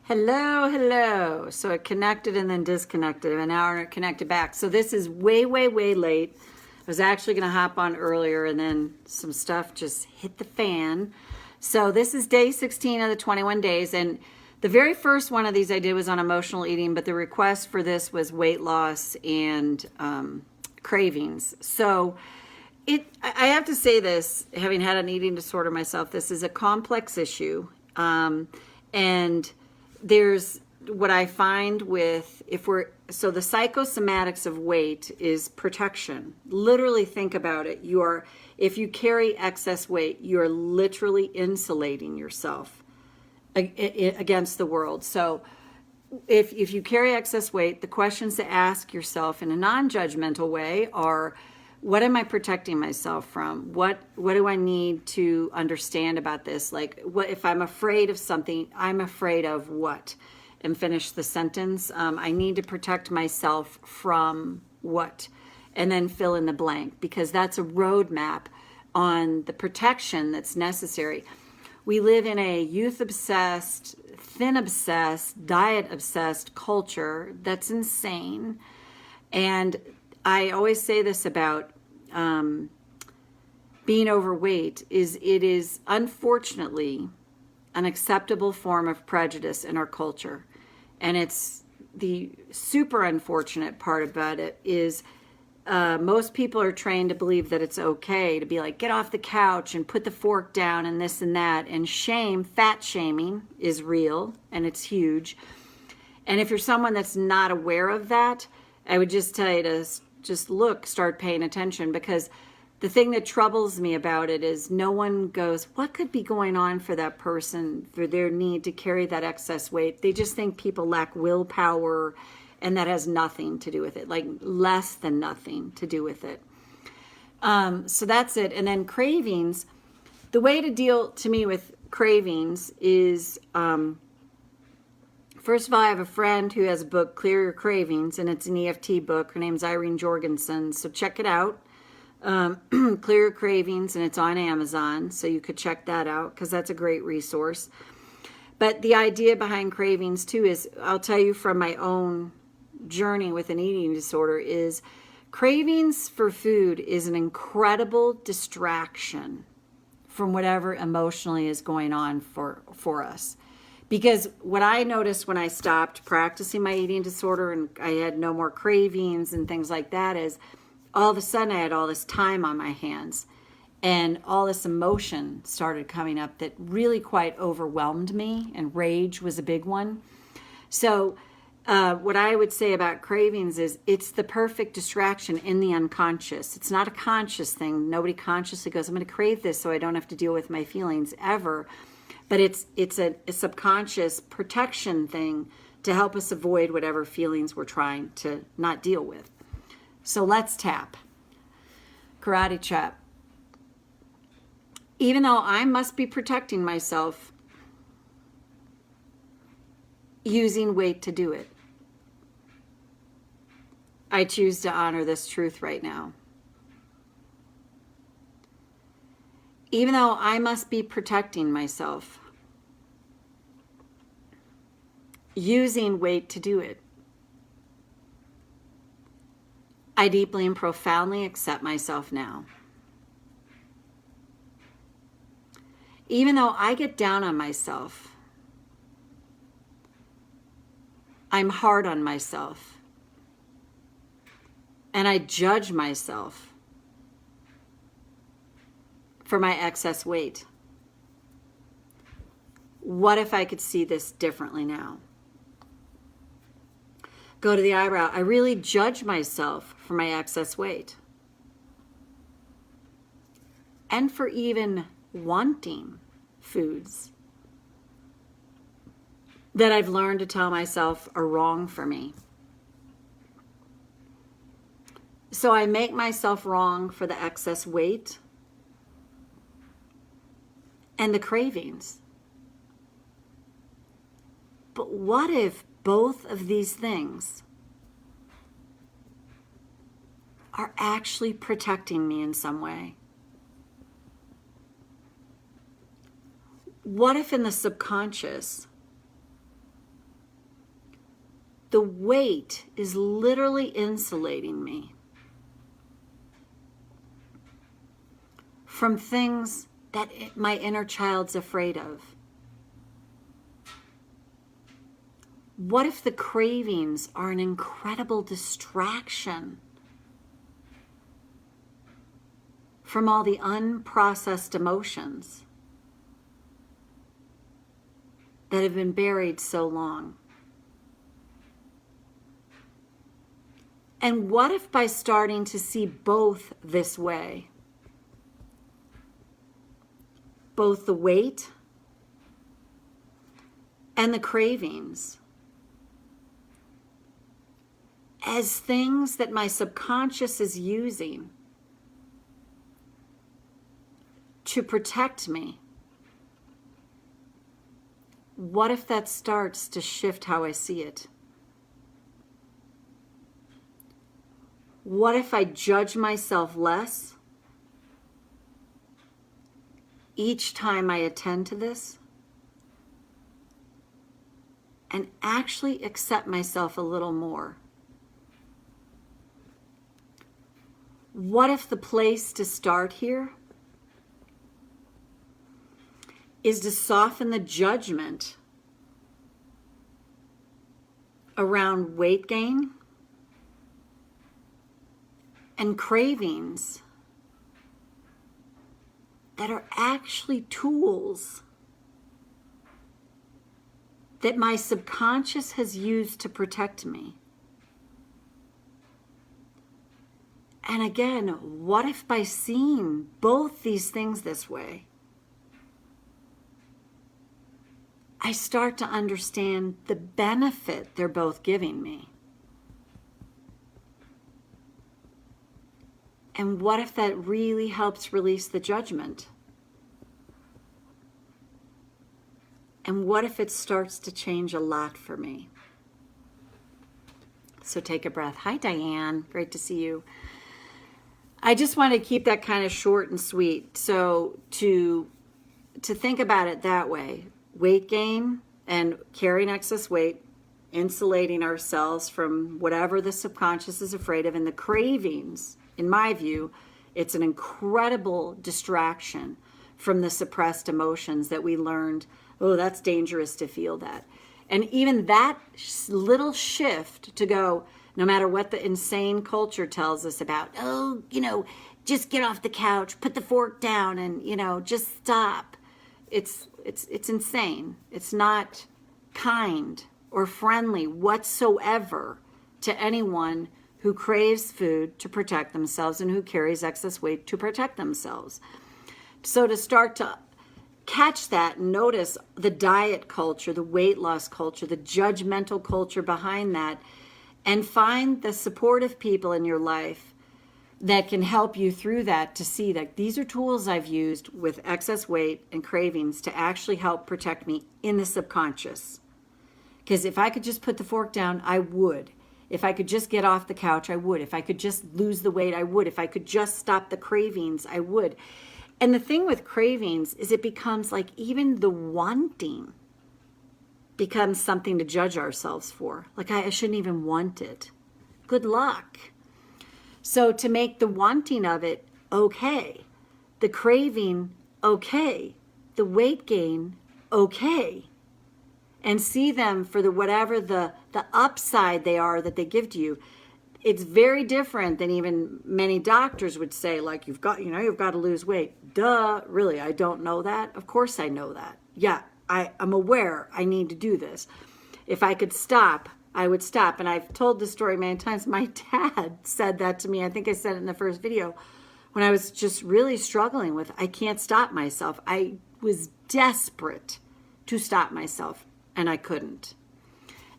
Hello, hello. So it connected and then disconnected, and now it connected back. So this is way, way, way late. I was actually going to hop on earlier, and then some stuff just hit the fan. So this is day 16 of the 21 days, and the very first one of these I did was on emotional eating, but the request for this was weight loss and cravings. So I have to say this, having had an eating disorder myself, this is a complex issue, and there's what I find with so the psychosomatics of weight is protection. Literally think about it. If you carry excess weight, you're literally insulating yourself against the world. So if you carry excess weight, the questions to ask yourself in a non-judgmental way are, what am I protecting myself from? What do I need to understand about this? Like, what if I'm afraid of something? I'm afraid of what? And finish the sentence. I need to protect myself from what? And then fill in the blank, because that's a roadmap on the protection that's necessary. We live in a youth-obsessed, thin-obsessed, diet-obsessed culture that's insane. And I always say this about being overweight it is unfortunately an acceptable form of prejudice in our culture. And it's the super unfortunate part about it is most people are trained to believe that it's okay to be like, get off the couch and put the fork down and this and that. And fat shaming is real and it's huge. And if you're someone that's not aware of that, I would just tell you to just start paying attention, because the thing that troubles me about it is no one goes, what could be going on for that person for their need to carry that excess weight? They just think people lack willpower, and that has nothing to do with it, like less than nothing to do with it. So that's it. And then cravings, the way to deal to me with cravings is, first of all, I have a friend who has a book, Clear Your Cravings, and it's an EFT book. Her name's Irene Jorgensen, so check it out. Clear Your Cravings, and it's on Amazon, so you could check that out, because that's a great resource. But the idea behind cravings, too, is, I'll tell you from my own journey with an eating disorder, is cravings for food is an incredible distraction from whatever emotionally is going on for us. Because what I noticed when I stopped practicing my eating disorder and I had no more cravings and things like that is all of a sudden I had all this time on my hands and all this emotion started coming up that really quite overwhelmed me, and rage was a big one. So what I would say about cravings is it's the perfect distraction in the unconscious. It's not a conscious thing. Nobody consciously goes, I'm going to crave this so I don't have to deal with my feelings ever. But it's a subconscious protection thing to help us avoid whatever feelings we're trying to not deal with. So let's tap. Karate chop. Even though I must be protecting myself, using weight to do it, I choose to honor this truth right now. Even though I must be protecting myself, using weight to do it, I deeply and profoundly accept myself now. Even though I get down on myself, I'm hard on myself, and I judge myself for my excess weight. What if I could see this differently now? Go to the eyebrow. I really judge myself for my excess weight. And for even wanting foods that I've learned to tell myself are wrong for me. So I make myself wrong for the excess weight and the cravings. But what if both of these things are actually protecting me in some way? What if in the subconscious, The weight is literally insulating me from things that my inner child's afraid of. What if the cravings are an incredible distraction from all the unprocessed emotions that have been buried so long? And what if by starting to see both this way, both the weight and the cravings, as things that my subconscious is using to protect me, what if that starts to shift how I see it? What if I judge myself less each time I attend to this and actually accept myself a little more? What if the place to start here is to soften the judgment around weight gain and cravings that are actually tools that my subconscious has used to protect me? And again, what if by seeing both these things this way, I start to understand the benefit they're both giving me? And what if that really helps release the judgment? And what if it starts to change a lot for me? So take a breath. Hi, Diane. Great to see you. I just want to keep that kind of short and sweet. So to think about it that way, weight gain and carrying excess weight, insulating ourselves from whatever the subconscious is afraid of, and the cravings, in my view, it's an incredible distraction from the suppressed emotions that we learned, oh, that's dangerous to feel that. And even that little shift to go, no matter what the insane culture tells us about, oh, just get off the couch, put the fork down, and, just stop. It's insane. It's not kind or friendly whatsoever to anyone who craves food to protect themselves and who carries excess weight to protect themselves. So to start to catch that and notice the diet culture, the weight loss culture, the judgmental culture behind that, and find the supportive people in your life that can help you through that, to see that these are tools I've used with excess weight and cravings to actually help protect me in the subconscious. Because if I could just put the fork down, I would. If I could just get off the couch, I would. If I could just lose the weight, I would. If I could just stop the cravings, I would. And the thing with cravings is it becomes like even the wanting becomes something to judge ourselves for. Like, I shouldn't even want it. Good luck. So to make the wanting of it okay, the craving okay, the weight gain okay, and see them for the whatever the upside they are that they give to you. It's very different than even many doctors would say, like, you've got to lose weight. Duh, really, I don't know that. Of course I know that. Yeah, I'm aware I need to do this. If I could stop, I would stop. And I've told this story many times. My dad said that to me. I think I said it in the first video when I was just really struggling with, I can't stop myself. I was desperate to stop myself and I couldn't.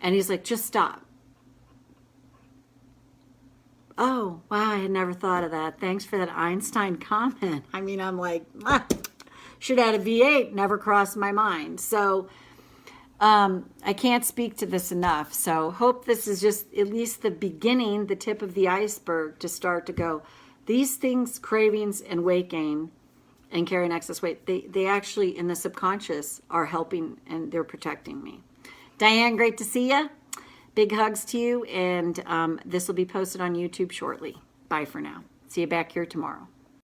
And he's like, just stop. Oh, wow, I had never thought of that. Thanks for that Einstein comment. I mean, I'm like, should have had a V8, never crossed my mind. So I can't speak to this enough. So hope this is just at least the beginning, the tip of the iceberg to start to go, these things, cravings and weight gain and carrying excess weight, they actually in the subconscious are helping and they're protecting me. Diane, great to see you. Big hugs to you, and this will be posted on YouTube shortly. Bye for now. See you back here tomorrow.